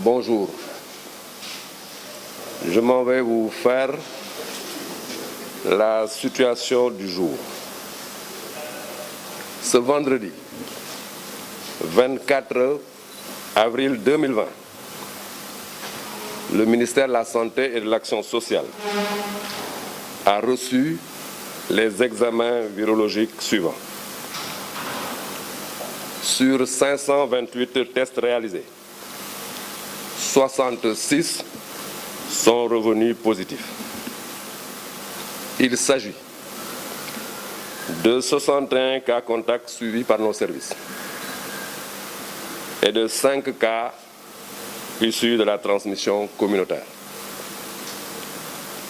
Bonjour. Je m'en vais vous faire la situation du jour. Ce vendredi 24 avril 2020, le ministère de la Santé et de l'Action sociale a reçu les examens virologiques suivants. Sur 528 tests réalisés, 66 sont revenus positifs. Il s'agit de 61 cas contacts suivis par nos services et de 5 cas issus de la transmission communautaire.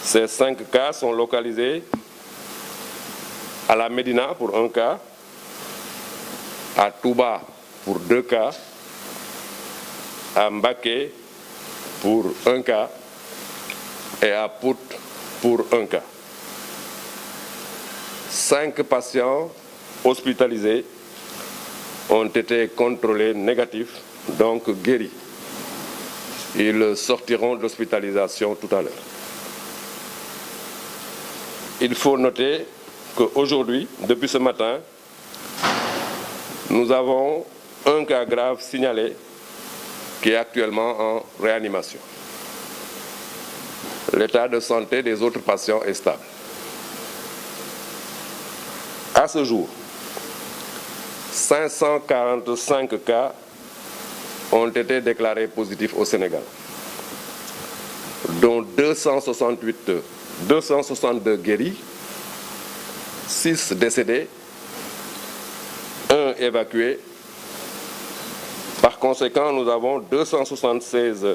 Ces 5 cas sont localisés à la Médina pour 1 cas, à Touba pour 2 cas, à Mbacké pour 1 cas et à Pout pour 1 cas. 5 patients hospitalisés ont été contrôlés négatifs, donc guéris. Ils sortiront de l'hospitalisation tout à l'heure. Il faut noter qu'aujourd'hui, depuis ce matin, nous avons un cas grave signalé qui est actuellement en réanimation. L'état de santé des autres patients est stable. À ce jour, 545 cas ont été déclarés positifs au Sénégal, dont 262 guéris, 6 décédés, 1 évacué. Par conséquent, nous avons 276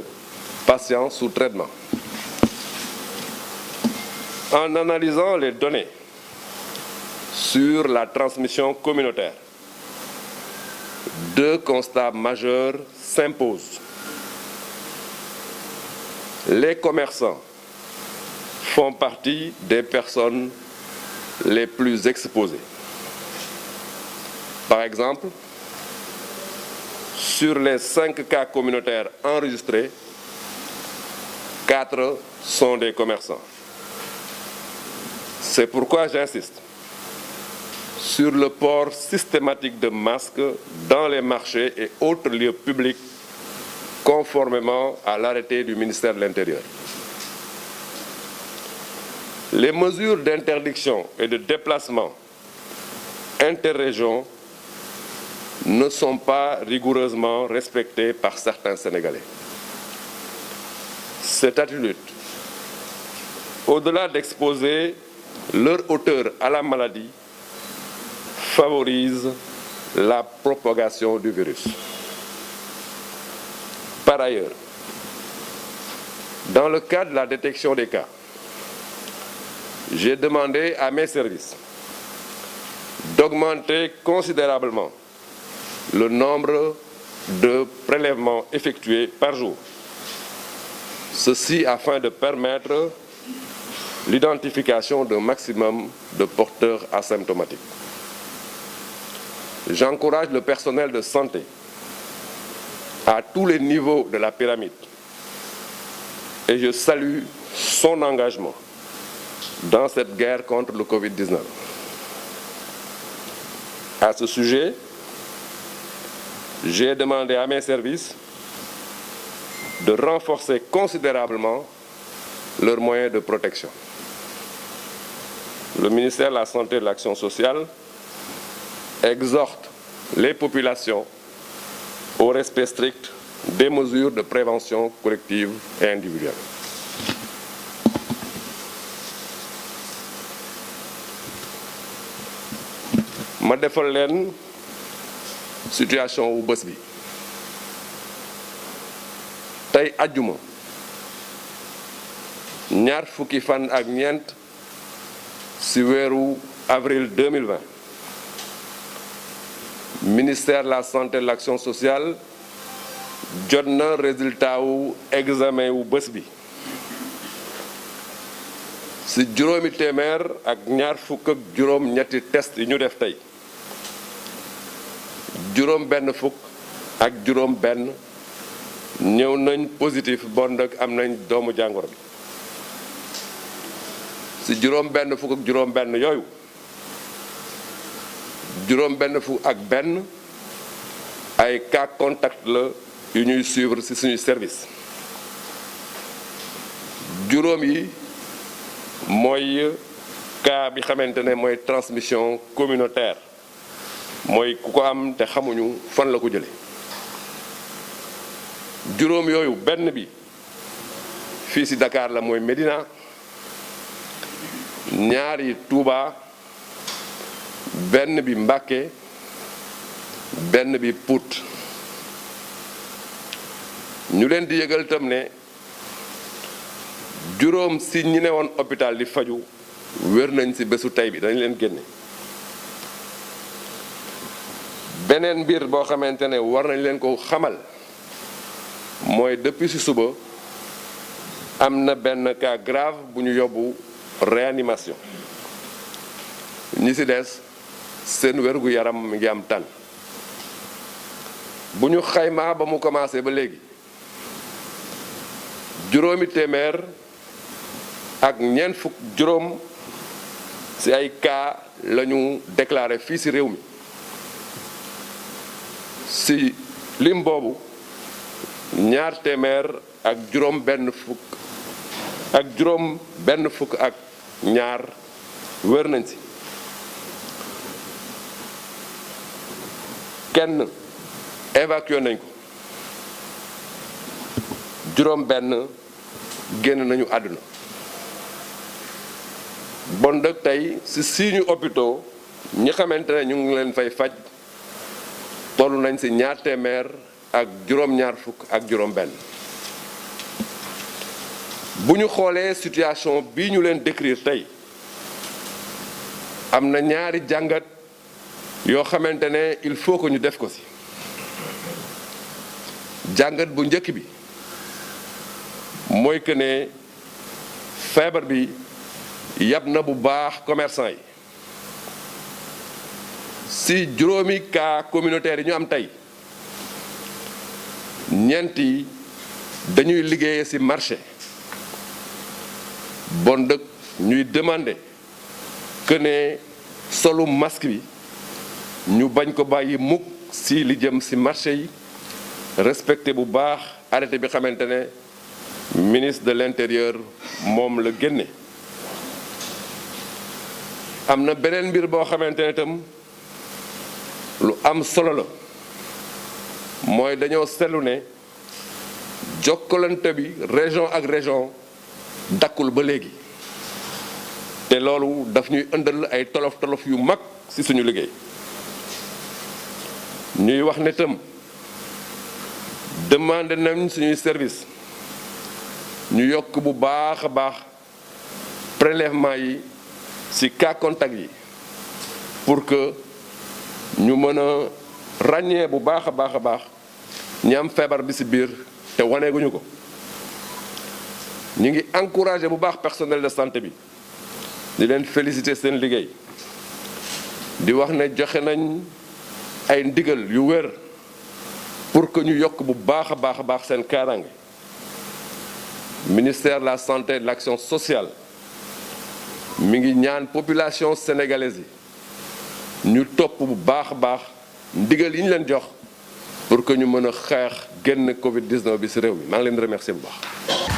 patients sous traitement. En analysant les données sur la transmission communautaire, 2 constats majeurs s'imposent. Les commerçants font partie des personnes les plus exposées. Par exemple, sur les 5 cas communautaires enregistrés, 4 sont des commerçants. C'est pourquoi j'insiste sur le port systématique de masques dans les marchés et autres lieux publics, conformément à l'arrêté du ministère de l'Intérieur. Les mesures d'interdiction et de déplacement interrégions ne sont pas rigoureusement respectées par certains Sénégalais. Cette attitude, au-delà d'exposer leur auteur à la maladie, favorise la propagation du virus. Par ailleurs, dans le cadre de la détection des cas, j'ai demandé à mes services d'augmenter considérablement le nombre de prélèvements effectués par jour. Ceci afin de permettre l'identification d'un maximum de porteurs asymptomatiques. J'encourage le personnel de santé à tous les niveaux de la pyramide et je salue son engagement dans cette guerre contre le Covid-19. À ce sujet, j'ai demandé à mes services de renforcer considérablement leurs moyens de protection. Le ministère de la Santé et de l'Action sociale exhorte les populations au respect strict des mesures de prévention collective et individuelle. ma defal leen situation wu bés bi tey àjjuma ñaar fukki fan ak ñeent ci weeru avril 2020 ministère de la santé et de l'action sociale jot na résultat wu examen wu bés bi ci juróomi téeméer ak ñaar fukk ak juróom ñetti test yi ñu def tey juróom benn fukk ak juróom benn ñëw nañ positif bon nag am nañ doomu jàngoro bi ci juróom-benn fukk ak juróom-benn yooyu juróom-benn fukk ak benn ay cas contact la yu ñuy suivre ci suñuy service juróom yi mooy cas bi xamante ne mooy transmission communautaire mooy ku ko am te xamuñu fan la ko jële juróom yooyu benn bi fii ci Dakar la mooy Médina ñaar yi Touba benn bi Mbacké benn bi Pout ñu leen di yëgal tam ne juróom ci ñi ne woon hôpital di faju wér nañ ci bésu tey bi dañ leen génne beneen mbir boo xamante ne war nañ leen ko xamal mooy depuis ci suba am na benn cas grave bu ñu yóbbu réanimation ñi ci des seen wérgu yaram mi ngi am tan bu ñu xaymaa ba mu commencé ba léegi juróomi téeméer ak ñeent fukk juróom ci ay cas la ñu déclaré fii ci réew mi ci lim boobu ñaar téeméer ak juróom benn fukk ak ñaar wér nañ ci kenn évacué nañ ko juróom benn génn nañu àdduna bon dëkk tey ci suñu hôpitaux ñi xamante ne ñu ngi leen fay faj toll nañ ci ñaar téeméer ak juróom-ñaar fukk ak juróom-benn bu ñu xoolee situation bii ñu leen décrire tey am na ñaari jàngat yoo xamante ne il faut que ñu def ko ci jàngat bu njëkk bi mooy que ne feebar bi yab na bu baax commerçant yi ci juróomi cas communautaire yi ñu am tey ñeent yi dañuy liggéeye ci marché bon dëkk ñuy demander que ne solu masque bi ñu bañ ko bàyyi mukk ci li jëm ci marché yi respecté bu baax arrêté bi xamante ne ministre de l'intérieur moom la génne am na beneen mbir boo xamante ne itam lu am solo la mooy dañoo seetlu ne jokkalante bi région ak région dakkul ba léegi te loolu daf ñuy ëndal ay tolof-tolof yu mag ci suñu liggéey ñuy wax ne tam demandé nañ suñuy service ñu yokk bu baax a baax prélèvement yi ci cas contact yi pour que ñu mën a ràññee bu baax a baax ñi am feebar bi ci biir te waneeguñu ko ñu ngi encouragé bu baax personnel de santé bi di leen féliciter seen liggéey di wax ne joxe nañ ay ndigal yu wér pour que ñu yokk bu baax a baax seen kaaraange ministère de la santé et de l'action sociale mi ngi ñaan population sénégalaise yi ñu topp bu baax a baax ndigal yi ñu leen jox pour que ñu mën a xeex génn Covid-19 bi ci réew mi maa ngi leen di remercier bu baax.